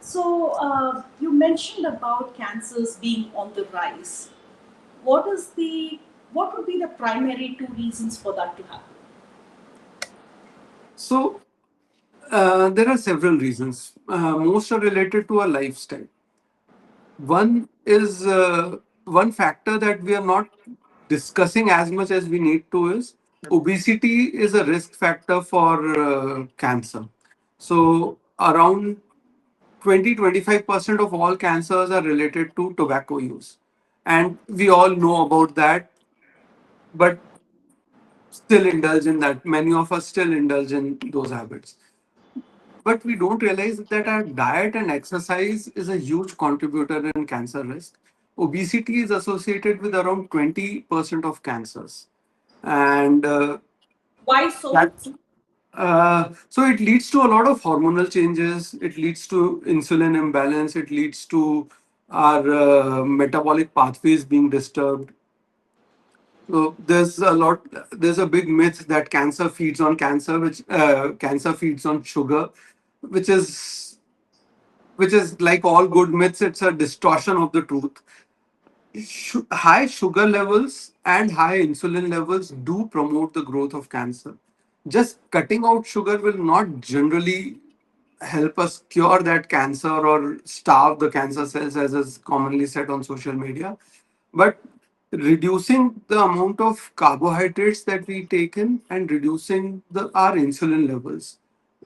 So you mentioned about cancers being on the rise. What is the what would be the primary two reasons for that to happen? So there are several reasons. Most are related to our lifestyle. One is one factor that we are not discussing as much as we need to is obesity is a risk factor for cancer. So around 20-25% of all cancers are related to tobacco use. And we all know about that, but still indulge in that. Many of us still indulge in those habits. But we don't realize that our diet and exercise is a huge contributor in cancer risk. Obesity is associated with around 20% of cancers. And Why so? that so it leads to a lot of hormonal changes. It leads to insulin imbalance. It leads to our metabolic pathways being disturbed. So there's a lot. There's a big myth that cancer feeds on cancer, which cancer feeds on sugar, which is which is like all good myths. It's a distortion of the truth. High sugar levels and high insulin levels do promote the growth of cancer. Just cutting out sugar will not generally help us cure that cancer or starve the cancer cells, as is commonly said on social media. But reducing the amount of carbohydrates that we take in and reducing our insulin levels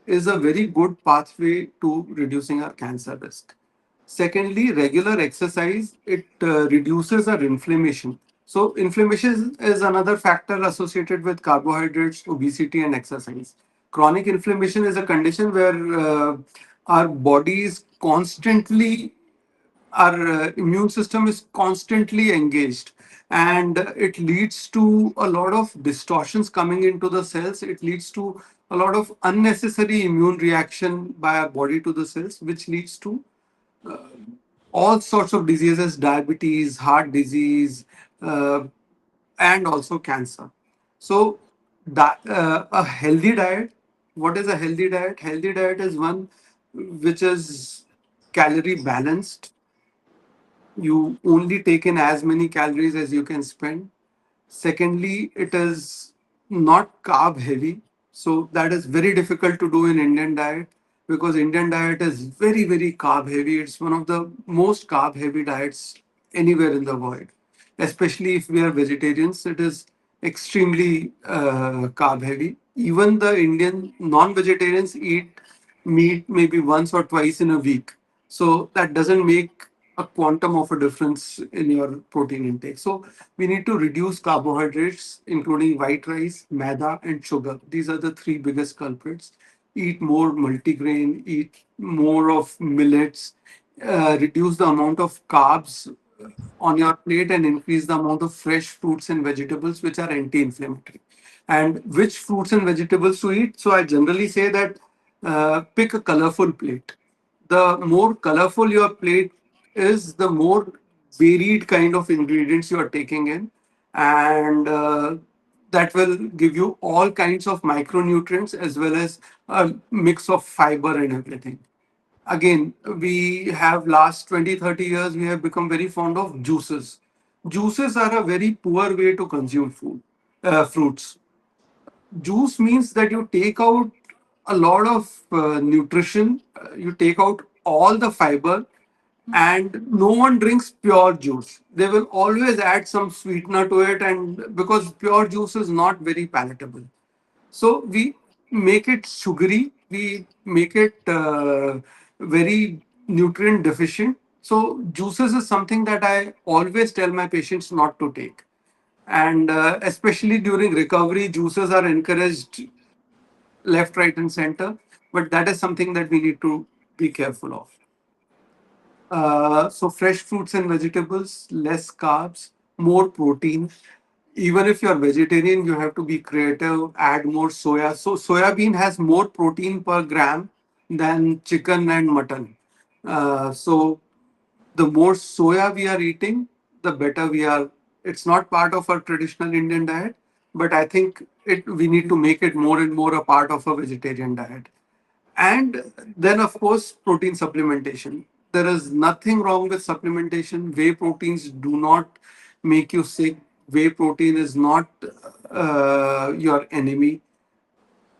is a very good pathway to reducing our cancer risk. Secondly, regular exercise, it reduces our inflammation. So inflammation is another factor associated with carbohydrates, obesity, and exercise. Chronic inflammation is a condition where our body is constantly, our immune system is constantly engaged, and it leads to a lot of distortions coming into the cells. It leads to a lot of unnecessary immune reaction by our body to the cells, which leads to all sorts of diseases, diabetes, heart disease, uh, and also cancer. So, a healthy diet. What is a healthy diet? Healthy diet is one which is calorie balanced. You only take in as many calories as you can spend. Secondly, it is not carb heavy. So that is very difficult to do in Indian diet because Indian diet is very, very carb heavy. It's one of the most carb heavy diets anywhere in the world. Especially if we are vegetarians, it is extremely carb heavy. Even the Indian non-vegetarians eat meat maybe once or twice in a week. So that doesn't make a quantum of a difference in your protein intake. So we need to reduce carbohydrates, including white rice, maida, and sugar. These are the three biggest culprits. Eat more multigrain, eat more of millets, reduce the amount of carbs on your plate, and increase the amount of fresh fruits and vegetables, which are anti inflammatory. And which fruits and vegetables to eat? So I generally say that pick a colorful plate. The more colorful your plate is, the more varied kind of ingredients you are taking in, and that will give you all kinds of micronutrients as well as a mix of fiber and everything. Again, we have last 20-30 years we have become very fond of juices. Juices are a very poor way to consume fruits. Juice means that you take out a lot of nutrition, you take out all the fiber, and no one drinks pure juice. They will always add some sweetener to it, and because pure juice is not very palatable. So we make it sugary, we make it very nutrient deficient. So juices is something that I always tell my patients not to take. And especially during recovery, juices are encouraged left, right, and center. But that is something that we need to be careful of. So fresh fruits and vegetables, less carbs, more protein. Even if you're vegetarian, you have to be creative, add more soya. So soya bean has more protein per gram than chicken and mutton. So the more soya we are eating, the better we are. It's not part of our traditional Indian diet, but I think we need to make it more and more a part of a vegetarian diet. And then, of course, protein supplementation. There is nothing wrong with supplementation. Whey proteins do not make you sick. Whey protein is not your enemy.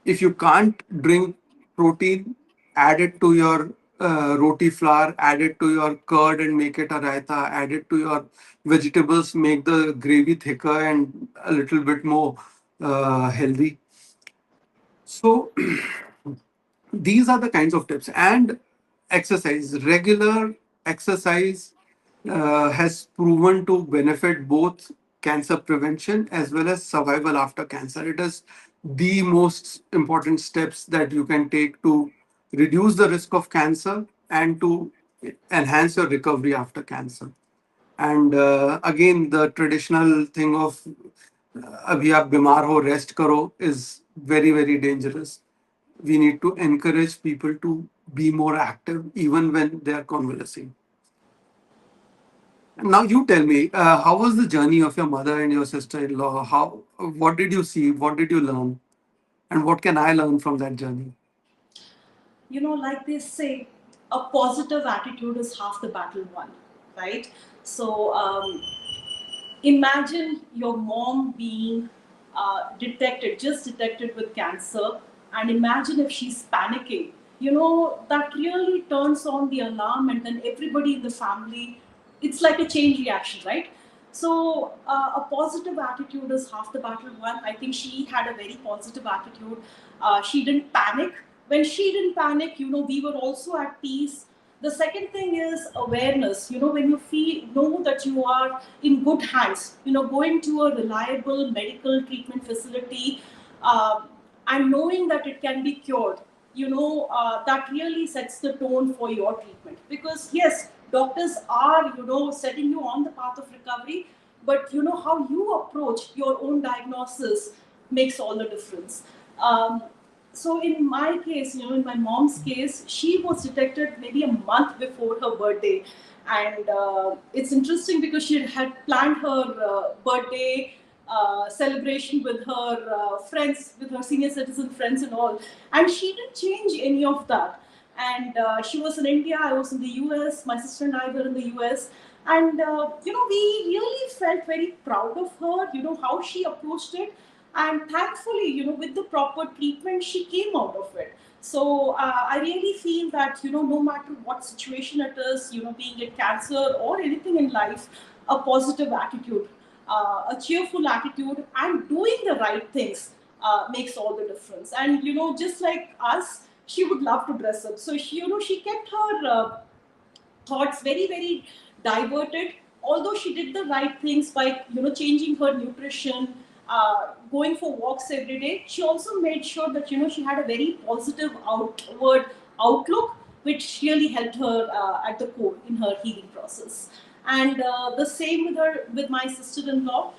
If you can't drink protein, add it to your roti flour, add it to your curd and make it a raita, add it to your vegetables, make the gravy thicker and a little bit more healthy. So these are the kinds of tips. And exercise, regular exercise has proven to benefit both cancer prevention as well as survival after cancer. It is the most important steps that you can take to reduce the risk of cancer and to enhance your recovery after cancer. And again, the traditional thing of अभी आप बीमार हो rest करो is very very dangerous. We need to encourage people to be more active even when they are convalescing. Now you tell me, how was the journey of your mother and your sister-in-law? What did you see? What did you learn? And what can I learn from that journey? Like they say, a positive attitude is half the battle won, right? So imagine your mom being just detected with cancer, and imagine if she's panicking. That really turns on the alarm, and then everybody in the family, it's like a chain reaction, right? So a positive attitude is half the battle won. I think she had a very positive attitude. She didn't panic. When she didn't panic, we were also at peace. The second thing is awareness. When you know that you are in good hands, going to a reliable medical treatment facility, uh, and knowing that it can be cured, that really sets the tone for your treatment. Because yes, doctors are, setting you on the path of recovery, but how you approach your own diagnosis makes all the difference. Um, so in my case, in my mom's case, she was detected maybe a month before her birthday, and it's interesting because she had planned her birthday celebration with her friends, with her senior citizen friends and all, and she didn't change any of that. And she was in India, I was in the US, my sister and I were in the US, and we really felt very proud of her, how she approached it, and thankfully, with the proper treatment, she came out of it. So I really feel that, no matter what situation it is, being it cancer or anything in life, a positive attitude, a cheerful attitude, and doing the right things makes all the difference. And just like us, she would love to dress up, so she kept her thoughts very very diverted. Although she did the right things by changing her nutrition, going for walks every day, she also made sure that she had a very positive outward outlook, which really helped her at the core in her healing process. And the same with my sister-in-law.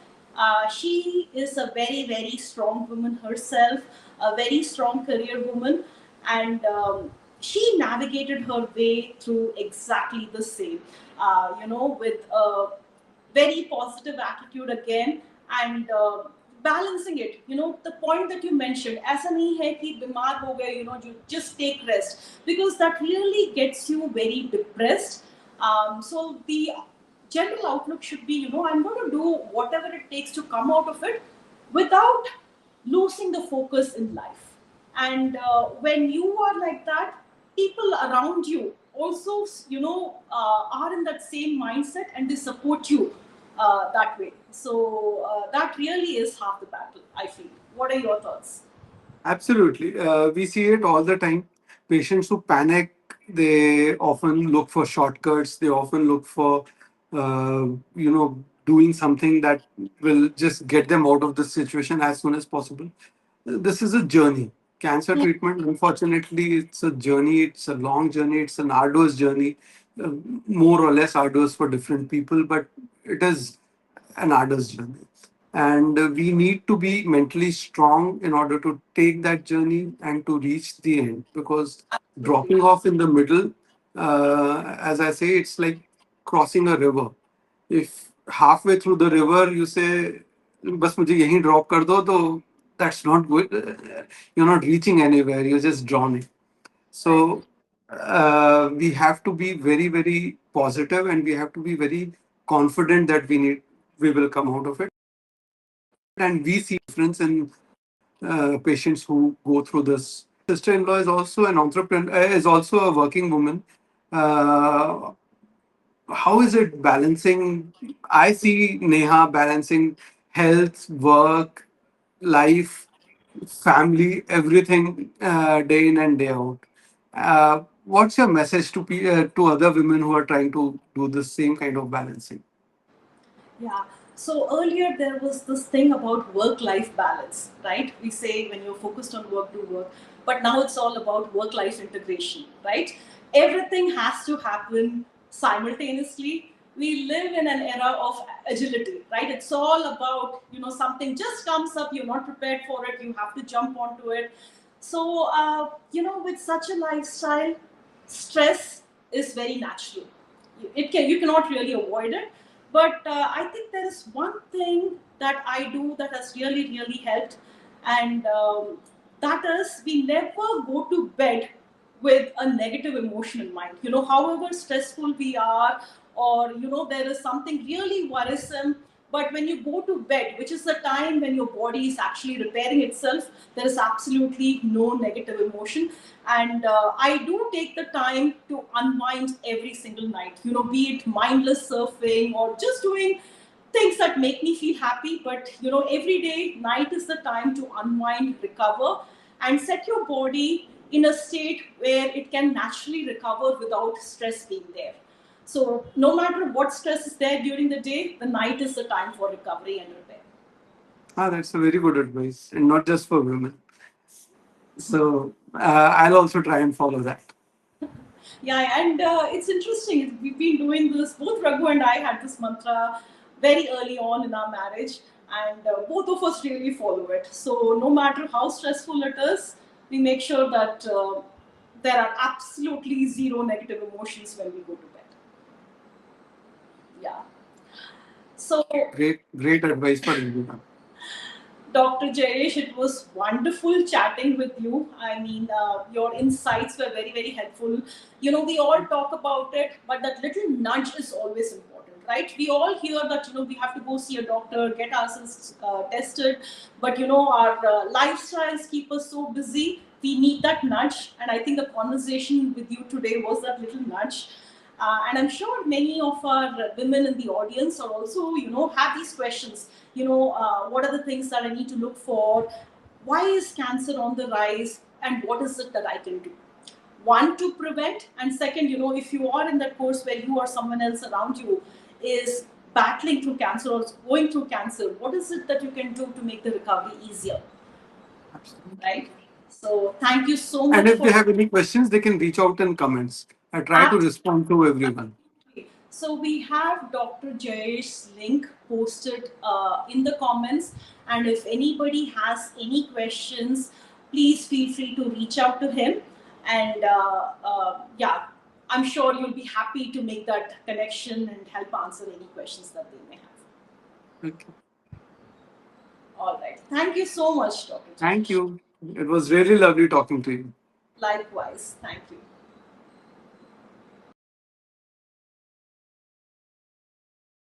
She is a very very strong woman herself, a very strong career woman, and she navigated her way through exactly the same, with a very positive attitude again, and balancing it. The point that you mentioned, ऐसा नहीं है कि बीमार हो गए, you just take rest, because that really gets you very depressed. So the general outlook should be, I'm going to do whatever it takes to come out of it without losing the focus in life. And when you are like that, people around you also, are in that same mindset, and they support you that way. So that really is half the battle, I feel. What are your thoughts? Absolutely. We see it all the time. Patients who panic, they often look for shortcuts. They often look for, doing something that will just get them out of the situation as soon as possible. This is a journey. Cancer treatment, unfortunately, it's a journey. It's a long journey. It's an arduous journey, uh, more or less arduous for different people, but it is an arduous journey. And we need to be mentally strong in order to take that journey and to reach the end. Because Absolutely. dropping off in the middle, as I say, it's like crossing a river. If halfway through the river you say, बस मुझे यहीं drop कर दो, तो that's not good. You're not reaching anywhere. You're just drowning. right? So we have to be very, very positive, and we have to be very confident that we will come out of it. And we see difference in patients who go through this. My sister-in-law is also an entrepreneur, is also a working woman. Uh, how is it balancing? I see Neha balancing health, work, life, family, everything, day in and day out. What's your message to other women who are trying to do the same kind of balancing? Yeah. So earlier there was this thing about work-life balance, right? We say when you're focused on work, do work. But now it's all about work-life integration, right? Everything has to happen simultaneously. We live in an era of agility, right? It's all about, something just comes up, you're not prepared for it, you have to jump onto it. So, with such a lifestyle, stress is very natural. You cannot really avoid it, but I think there is one thing that I do that has really helped, and that is we never go to bed with a negative emotion in mind. However stressful we are, or there is something really worrisome, but when you go to bed, which is the time when your body is actually repairing itself, there is absolutely no negative emotion. And I do take the time to unwind every single night, be it mindless surfing or just doing things that make me feel happy. But every day night is the time to unwind, recover, and set your body in a state where it can naturally recover without stress being there. So no matter what stress is there during the day, the night is the time for recovery and repair. That's a very good advice, and not just for women. So I'll also try and follow that. Yeah, and it's interesting. We've been doing this. Both Raghu and I had this mantra very early on in our marriage, and both of us really follow it. So no matter how stressful it is, we make sure that there are absolutely zero negative emotions when we go to bed. Yeah. So Great advice for everyone. Dr. Jayesh, it was wonderful chatting with you. I mean, your insights were very helpful. We all talk about it, but that little nudge is always important, right? We all hear that, we have to go see a doctor, get ourselves tested, but, our lifestyles keep us so busy. We need that nudge. And I think the conversation with you today was that little nudge. And I'm sure many of our women in the audience are also, have these questions. What are the things that I need to look for? Why is cancer on the rise? And what is it that I can do? One, to prevent, and second, if you are in that course where you or someone else around you is battling through cancer or going through cancer, what is it that you can do to make the recovery easier, Absolutely. right? So thank you so And much if they for have any questions, they can reach out in comments. I try to asking. respond to everyone. So we have Dr. Jayesh's link posted in the comments, and if anybody has any questions, please feel free to reach out to him. And yeah, I'm sure you'll be happy to make that connection and help answer any questions that they may have. Okay. All right. Thank you so much, Dr. Thank Jayesh. you. It was really lovely talking to you. Likewise. Thank you.